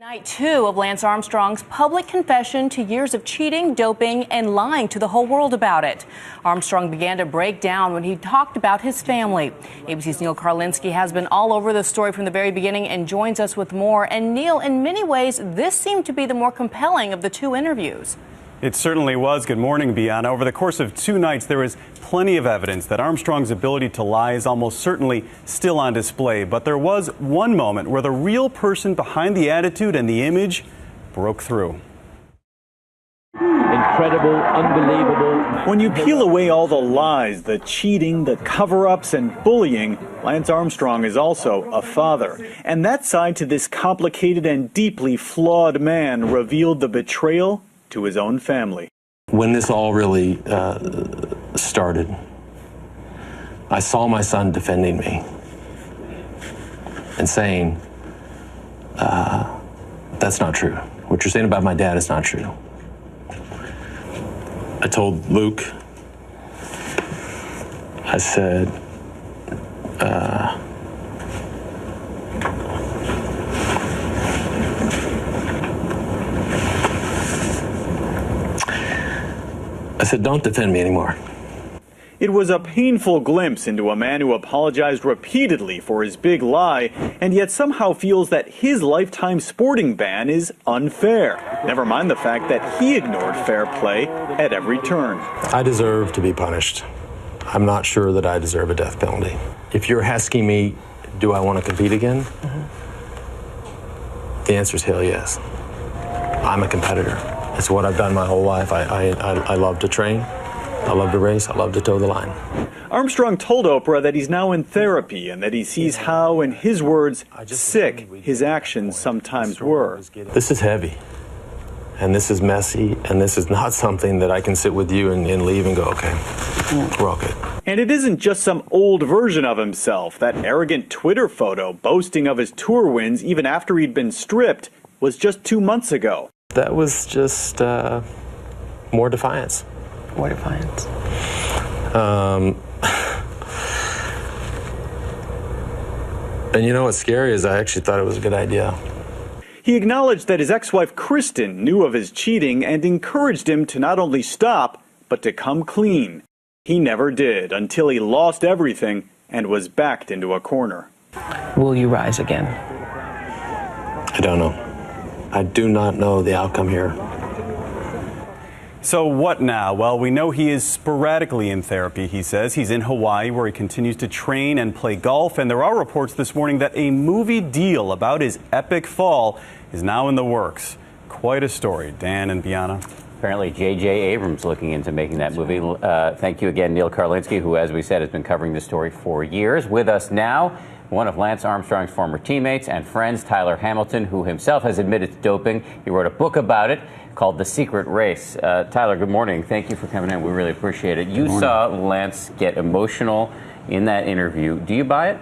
Night 2 of Lance Armstrong's public confession to years of cheating, doping, and lying to the whole world about it. Armstrong began to break down when he talked about his family. ABC's Neil Karlinski has been all over the story from the very beginning and joins us with more. And Neil, in many ways, this seemed to be the more compelling of the two interviews. It certainly was. Good morning, Bianna. Over the course of 2 nights, there is plenty of evidence that Armstrong's ability to lie is almost certainly still on display. But there was one moment where the real person behind the attitude and the image broke through. Incredible, unbelievable. When you peel away all the lies, the cheating, the cover-ups and bullying, Lance Armstrong is also a father. And that side to this complicated and deeply flawed man revealed the betrayal to his own family. When this all really started, I saw my son defending me and saying, that's not true. What you're saying about my dad is not true. I told Luke, I said, don't defend me anymore. It was a painful glimpse into a man who apologized repeatedly for his big lie, and yet somehow feels that his lifetime sporting ban is unfair. Never mind the fact that he ignored fair play at every turn. I deserve to be punished. I'm not sure that I deserve a death penalty. If you're asking me, do I want to compete again? The answer is hell yes. I'm a competitor. It's what I've done my whole life. I love to train, I love to race, I love to toe the line. Armstrong told Oprah that he's now in therapy and that he sees how, in his words, sick his actions sometimes were. This is heavy, and this is messy, and this is not something that I can sit with you and leave and go, okay, we're all good. And it isn't just some old version of himself. That arrogant Twitter photo boasting of his tour wins even after he'd been stripped was just 2 months ago. That was just more defiance. More defiance. And you know what's scary is I actually thought it was a good idea. He acknowledged that his ex-wife Kristen knew of his cheating and encouraged him to not only stop, but to come clean. He never did until he lost everything and was backed into a corner. Will you rise again? I don't know. I do not know the outcome here. So what now? Well, we know he is sporadically in therapy, he says. He's in Hawaii, where he continues to train and play golf. And there are reports this morning that a movie deal about his epic fall is now in the works. Quite a story. Dan and Bianna. Apparently, J.J. Abrams looking into making that movie. Thank you again, Neil Karlinski, who, as we said, has been covering this story for years. With us now, one of Lance Armstrong's former teammates and friends, Tyler Hamilton, who himself has admitted to doping. He wrote a book about it called The Secret Race. Tyler, good morning. Thank you for coming in. We really appreciate it. You saw Lance get emotional in that interview. Do you buy it?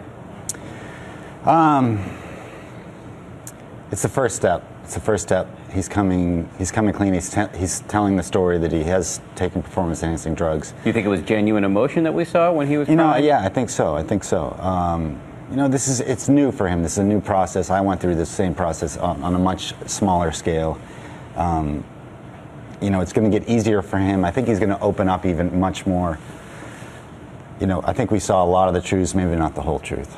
It's the first step. It's the first step. He's coming clean. He's telling the story that he has taken performance-enhancing drugs. Do you think it was genuine emotion that we saw when he was crying? Yeah, I think so. It's new for him. This is a new process. I went through the same process on a much smaller scale. It's going to get easier for him. I think he's going to open up even much more. I think we saw a lot of the truths, maybe not the whole truth.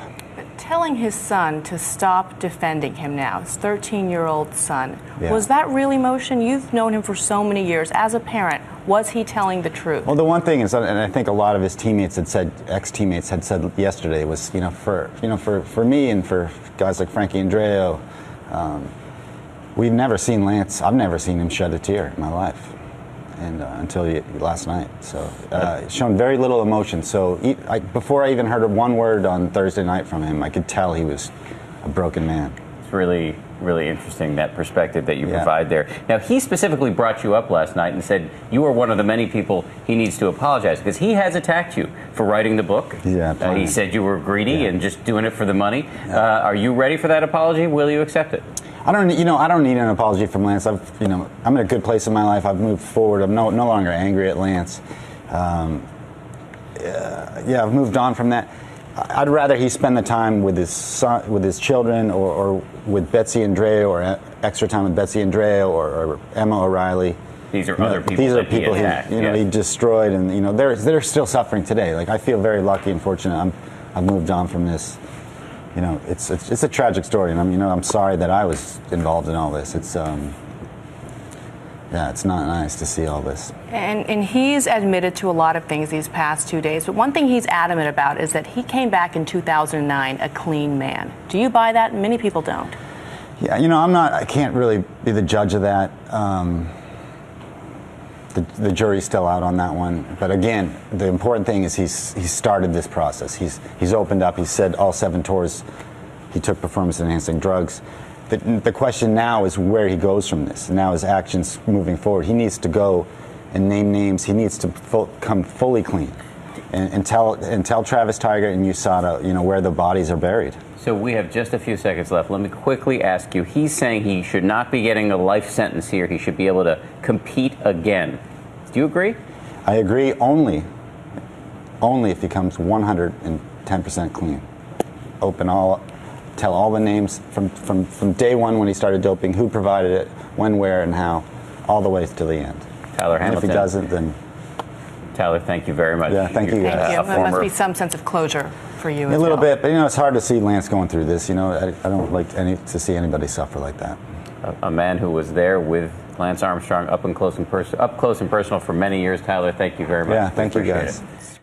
Telling his son to stop defending him now, his 13-year-old son, yeah. Was that real emotion? You've known him for so many years. As a parent, was he telling the truth? Well, the one thing is, and I think a lot of his teammates had said, ex-teammates had said yesterday, was for me and for guys like Frankie Andreo, we've never seen Lance. I've never seen him shed a tear in my life, and until last night. So shown very little emotion. So before I even heard one word on Thursday night from him, I could tell he was a broken man. It's really, really interesting, that perspective that you provide there. Now, he specifically brought you up last night and said you are one of the many people he needs to apologize, because he has attacked you for writing the book. Yeah, he said you were greedy and just doing it for the money. Yeah. Are you ready for that apology? Will you accept it? I don't need an apology from Lance. I'm in a good place in my life. I've moved forward. I'm no longer angry at Lance. I've moved on from that. I'd rather he spend the time with his son, with his children, or with Betsy Andrea, or extra time with Betsy Andrea, or Emma O'Reilly. These are other people. These are that he people attacked, he destroyed, and they're still suffering today. Like, I feel very lucky and fortunate. I've moved on from this. It's a tragic story, and I'm sorry that I was involved in all this. It's it's not nice to see all this. And he's admitted to a lot of things these past 2 days, but one thing he's adamant about is that he came back in 2009 a clean man. Do you buy that? Many people don't. Yeah, I can't really be the judge of that. The jury's still out on that one. But again, the important thing is he's started this process. He's opened up. He said all 7 tours he took performance-enhancing drugs. The question now is where he goes from this. Now his actions moving forward. He needs to go and name names. He needs to come fully clean and tell Travis Tiger and USADA, where the bodies are buried. So we have just a few seconds left. Let me quickly ask you. He's saying he should not be getting a life sentence here. He should be able to compete again. Do you agree? I agree only if he comes 110% clean. Tell all the names from day one when he started doping, who provided it, when, where, and how, all the way to the end. Tyler And Hamilton. if he doesn't, then... Tyler, thank you very much. Yeah, thank you guys. Thank you. There must be some sense of closure for you as A little well. bit, but it's hard to see Lance going through this. I don't like to see anybody suffer like that. A man who was there with Lance Armstrong up close and personal for many years. Tyler, thank you very much. Yeah, thank you Appreciate guys. it.